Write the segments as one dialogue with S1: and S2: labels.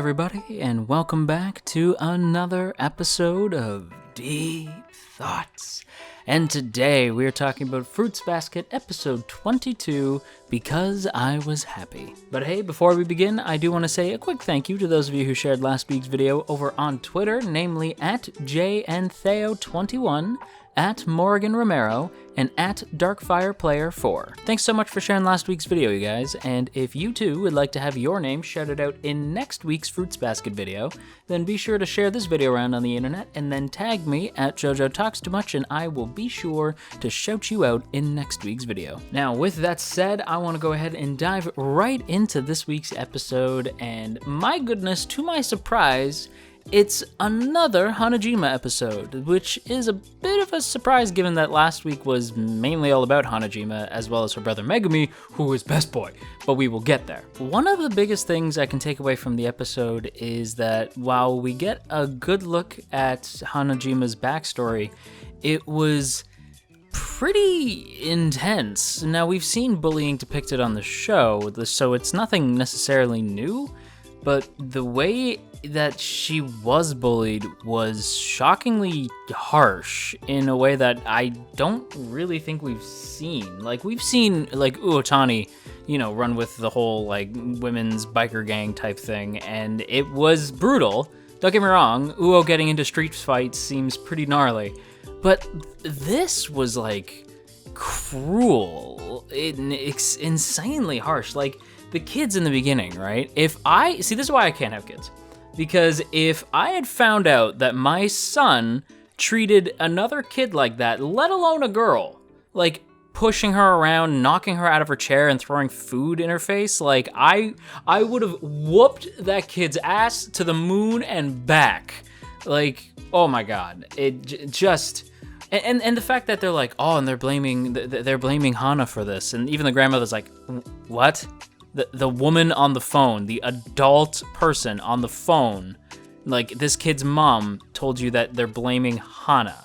S1: everybody, and welcome back to another episode of Deep Thoughts. And today we're talking about Fruits Basket episode 22, Because I Was Happy. But hey, before we begin, I do want to say a quick thank you to those of you who shared last week's video over on Twitter, namely at JNTheo21, at Morgan Romero, and at DarkfirePlayer4. Thanks so much for sharing last week's video, you guys, and if you too would like to have your name shouted out in next week's Fruits Basket video, then be sure to share this video around on the internet and then tag me at JoJo Talks Too Much, and I will be sure to shout you out in next week's video. Now, with that said, I want to go ahead and dive right into this week's episode, and my goodness, to my surprise, it's another HANAJIMA episode, which is a bit of a surprise given that last week was mainly all about HANAJIMA as well as her brother Megumi, who is best boy, but we will get there. One of the biggest things I can take away from the episode is that while we get a good look at HANAJIMA's backstory, it was pretty intense. Now, we've seen bullying depicted on the show, so it's nothing necessarily new, but the way that she was bullied was shockingly harsh in a way that I don't really think we've seen. Like, we've seen, like, Uotani, run with the whole, like, women's biker gang type thing, and it was brutal. Don't get me wrong, Uo getting into street fights seems pretty gnarly, but this was, like, cruel. It's insanely harsh. Like, the kids in the beginning, right? This is why I can't have kids. Because if I had found out that my son treated another kid like that, let alone a girl, like pushing her around, knocking her out of her chair and throwing food in her face, like I would have whooped that kid's ass to the moon and back. Like, oh my God, it just... And the fact that they're like, oh, and they're blaming Hana for this, and even the grandmother's like, what? The woman on the phone, the adult person on the phone, like this kid's mom told you that they're blaming Hana.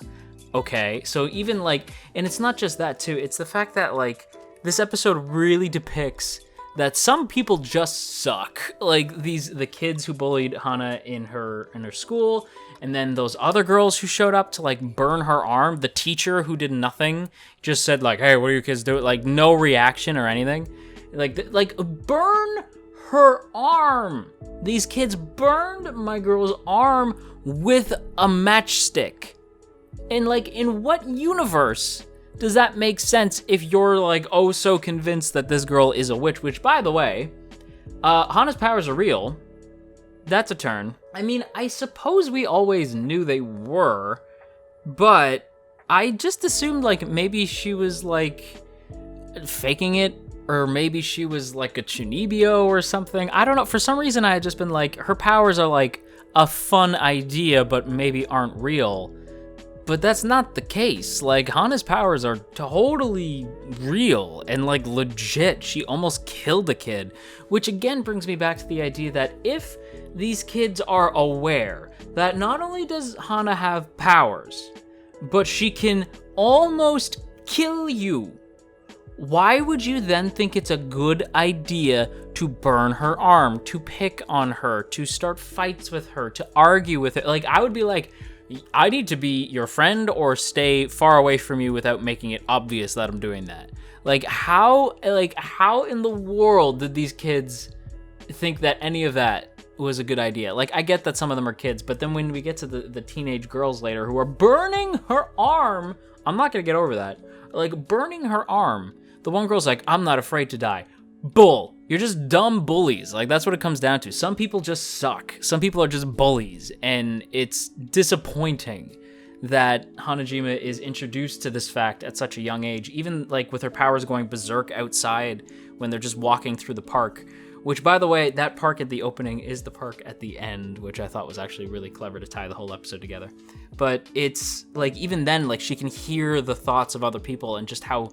S1: Okay, so even like, and it's not just that too, it's the fact that like this episode really depicts that some people just suck. Like the kids who bullied Hana in her school, and then those other girls who showed up to like burn her arm, the teacher who did nothing, just said like, hey, what are you kids doing? Like no reaction or anything. Like burn her arm. These kids burned my girl's arm with a matchstick. And like, in what universe does that make sense if you're like, oh, so convinced that this girl is a witch? Which, by the way, Hana's powers are real. That's a turn. I mean, I suppose we always knew they were, but I just assumed like maybe she was like faking it. Or maybe she was like a Chunibyo or something. I don't know. For some reason, I had just been like, her powers are like a fun idea, but maybe aren't real. But that's not the case. Like, Hana's powers are totally real and like legit. She almost killed a kid. Which again brings me back to the idea that if these kids are aware that not only does Hana have powers, but she can almost kill you, why would you then think it's a good idea to burn her arm, to pick on her, to start fights with her, to argue with her? Like, I would be like, I need to be your friend or stay far away from you without making it obvious that I'm doing that. Like, how in the world did these kids think that any of that was a good idea? Like, I get that some of them are kids, but then when we get to the teenage girls later who are burning her arm, I'm not gonna get over that. Like, burning her arm. The one girl's like, I'm not afraid to die. Bull. You're just dumb bullies. Like, that's what it comes down to. Some people just suck. Some people are just bullies. And it's disappointing that HANAJIMA is introduced to this fact at such a young age. Even, like, with her powers going berserk outside when they're just walking through the park. Which, by the way, that park at the opening is the park at the end, which I thought was actually really clever to tie the whole episode together. But it's, like, even then, like, she can hear the thoughts of other people and just how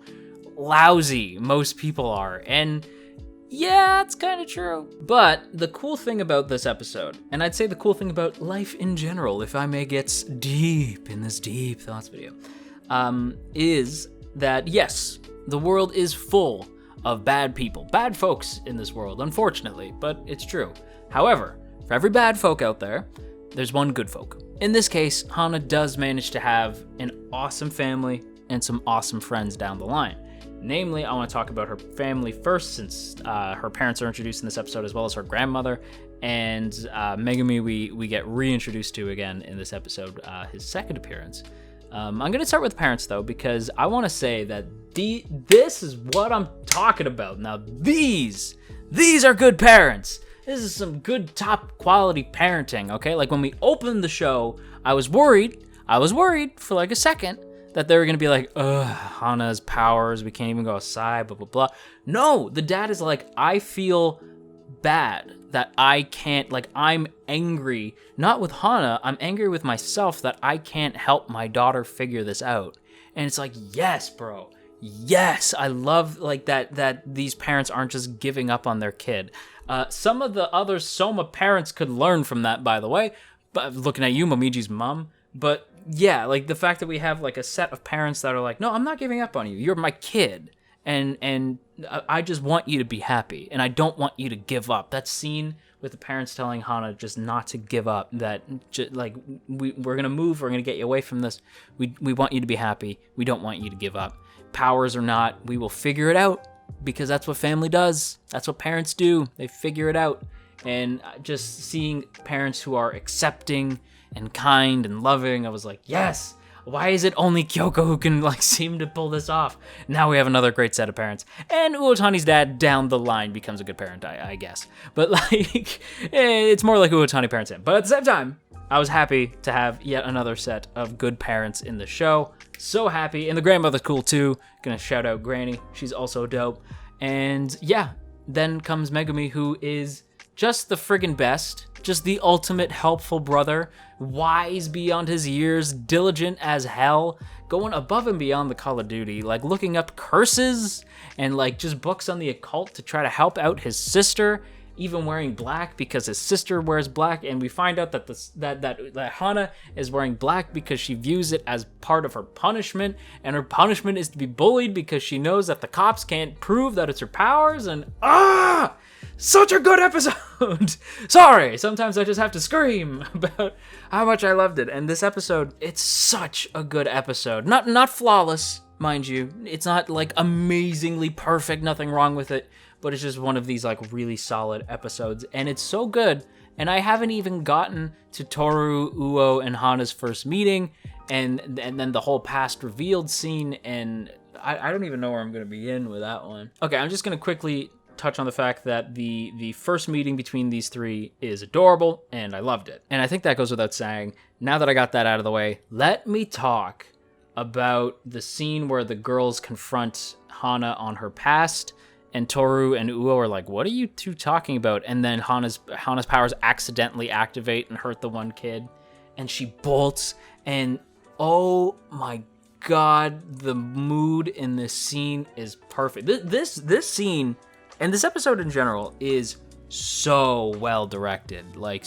S1: lousy most people are. And yeah, it's kind of true. But the cool thing about this episode, and I'd say the cool thing about life in general, if I may get deep in this deep thoughts video, is that yes, the world is full of bad people, bad folks in this world, unfortunately, but it's true. However, For every bad folk out there, there's one good folk. In this case, Hana does manage to have an awesome family and some awesome friends down the line. Namely, I want to talk about her family first, since her parents are introduced in this episode, as well as her grandmother, and Megumi we get reintroduced to again in this episode, his second appearance. I'm going to start with the parents, though, because I want to say that this is what I'm talking about. Now, these are good parents. This is some good top quality parenting, okay? Like when we opened the show, I was worried for like a second that they were gonna be like, ugh, Hana's powers, we can't even go outside, blah, blah, blah. No, the dad is like, I feel bad that I can't, like, I'm angry, not with Hana, I'm angry with myself that I can't help my daughter figure this out. And it's like, yes, bro. Yes, I love like that these parents aren't just giving up on their kid. Some of the other Soma parents could learn from that, by the way. But looking at you, Momiji's mom. But yeah, like the fact that we have like a set of parents that are like, no, I'm not giving up on you. You're my kid, and I just want you to be happy, and I don't want you to give up. That scene with the parents telling Hana just not to give up. That like we're gonna move. We're gonna get you away from this. We want you to be happy. We don't want you to give up. Powers or not, we will figure it out, because that's what family does. That's what parents do. They figure it out. And just seeing parents who are accepting and kind and loving, I was like, yes. Why is it only Kyoko who can like seem to pull this off? Now we have another great set of parents. And Uotani's dad down the line becomes a good parent, I guess. But like, it's more like Uotani parents him. But at the same time, I was happy to have yet another set of good parents in the show. So happy. And the grandmother's cool too. Gonna shout out Granny. She's also dope. And yeah, then comes Megumi, who is just the friggin' best. Just the ultimate helpful brother. Wise beyond his years. Diligent as hell. Going above and beyond the Call of Duty. Like looking up curses and like just books on the occult to try to help out his sister. Even wearing black because his sister wears black, and we find out that that Hana is wearing black because she views it as part of her punishment, and her punishment is to be bullied because she knows that the cops can't prove that it's her powers. And such a good episode. Sorry, sometimes I just have to scream about how much I loved it. And this episode, it's such a good episode. Not flawless, mind you. It's not like amazingly perfect, nothing wrong with it. But it's just one of these like really solid episodes, and it's so good. And I haven't even gotten to Toru, Uo, and Hana's first meeting, and then the whole past revealed scene, and I don't even know where I'm gonna begin with that one. Okay, I'm just gonna quickly touch on the fact that the first meeting between these three is adorable, and I loved it. And I think that goes without saying. Now that I got that out of the way, let me talk about the scene where the girls confront Hana on her past. And Toru and Uo are like, what are you two talking about? And then Hana's powers accidentally activate and hurt the one kid. And she bolts. And oh my god, the mood in this scene is perfect. This scene, and this episode in general, is so well directed. Like,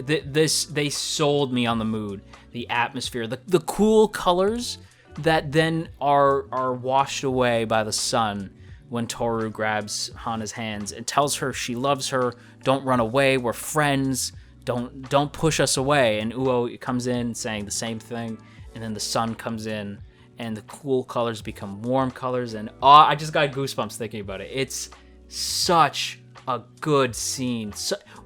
S1: they sold me on the mood, the atmosphere, the cool colors that then are washed away by the sun. When Toru grabs Hana's hands and tells her she loves her, don't run away, we're friends, don't push us away. And Uo comes in saying the same thing, and then the sun comes in, and the cool colors become warm colors, and I just got goosebumps thinking about it. It's such a good scene,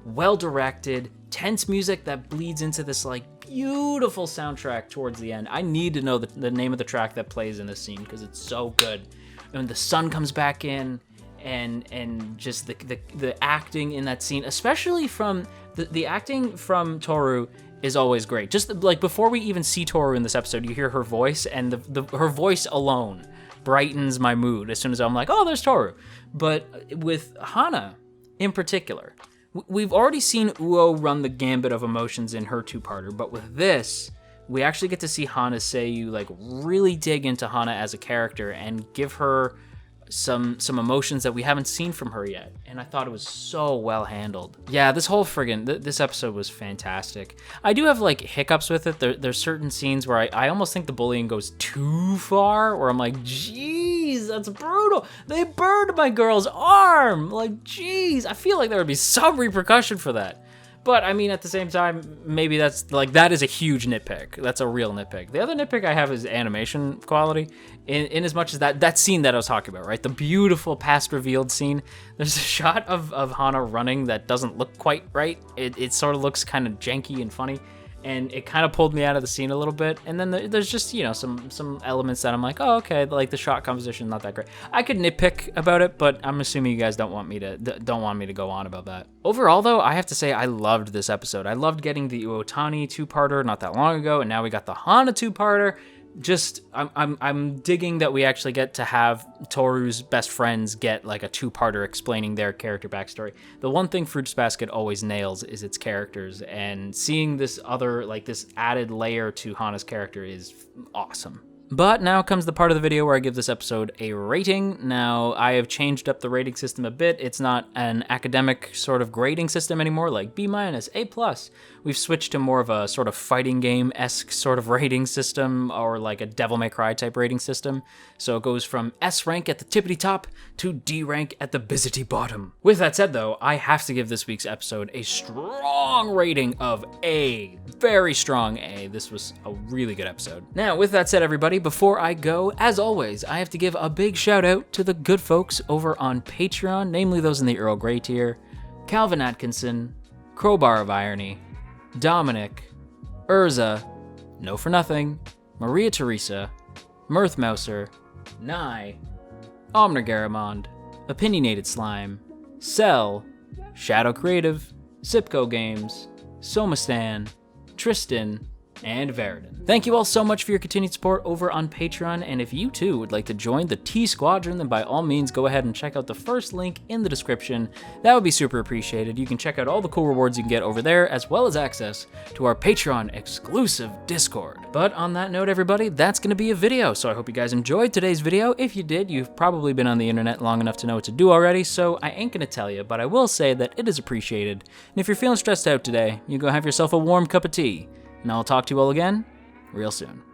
S1: well directed, tense music that bleeds into this like beautiful soundtrack towards the end. I need to know the name of the track that plays in this scene because it's so good. And the sun comes back in, and just the acting in that scene, especially from the acting from Toru, is always great. Just like before we even see Toru in this episode, you hear her voice, and her voice alone brightens my mood as soon as I'm like, oh, there's Toru. But with Hana in particular, we've already seen Uo run the gambit of emotions in her two-parter, but with this, we actually get to see Hana Seiyu like really dig into Hana as a character and give her some emotions that we haven't seen from her yet. And I thought it was so well handled. Yeah, this whole this episode was fantastic. I do have like hiccups with it. There's certain scenes where I almost think the bullying goes too far, where I'm like, geez, that's brutal. They burned my girl's arm. Like, geez, I feel like there would be some repercussion for that. But, I mean, at the same time, maybe that's, like, that is a huge nitpick. That's a real nitpick. The other nitpick I have is animation quality, in as much as that scene that I was talking about, right? The beautiful past revealed scene. There's a shot of Hana running that doesn't look quite right. It sort of looks kind of janky and funny, and it kind of pulled me out of the scene a little bit. And then there's just, you know, some elements that I'm like, oh, okay, like the shot composition, not that great. I could nitpick about it, but I'm assuming you guys don't want me to go on about that. Overall, though, I have to say I loved this episode. I loved getting the Uotani two-parter not that long ago, and now we got the Hana two-parter. Just, I'm digging that we actually get to have Toru's best friends get like a two-parter explaining their character backstory. The one thing Fruits Basket always nails is its characters, and seeing this other, like this added layer to Hana's character is awesome. But now comes the part of the video where I give this episode a rating. Now, I have changed up the rating system a bit. It's not an academic sort of grading system anymore, like B-, A+. We've switched to more of a sort of fighting game-esque sort of rating system, or like a Devil May Cry type rating system. So it goes from S rank at the tippity top to D rank at the bizzity bottom. With that said, though, I have to give this week's episode a strong rating of A. Very strong A. This was a really good episode. Now, with that said, everybody, before I go, as always, I have to give a big shout out to the good folks over on Patreon, namely those in the Earl Grey tier: Calvin Atkinson, Crowbar of Irony, Dominic, Urza, No For Nothing, Maria Teresa, Mirth Mouser, Nye, Omner Garamond, Opinionated Slime, Cell, Shadow Creative, Zipco Games, Somastan, Tristan, and Veridon. Thank you all so much for your continued support over on Patreon, and if you too would like to join the T Squadron, then by all means go ahead and check out the first link in the description. That would be super appreciated. You can check out all the cool rewards you can get over there, as well as access to our Patreon exclusive Discord. But on that note, everybody, that's going to be a video, so I hope you guys enjoyed today's video. If you did, you've probably been on the internet long enough to know what to do already, so I ain't going to tell you, but I will say that it is appreciated. And if you're feeling stressed out today, you go have yourself a warm cup of tea, and I'll talk to you all again real soon.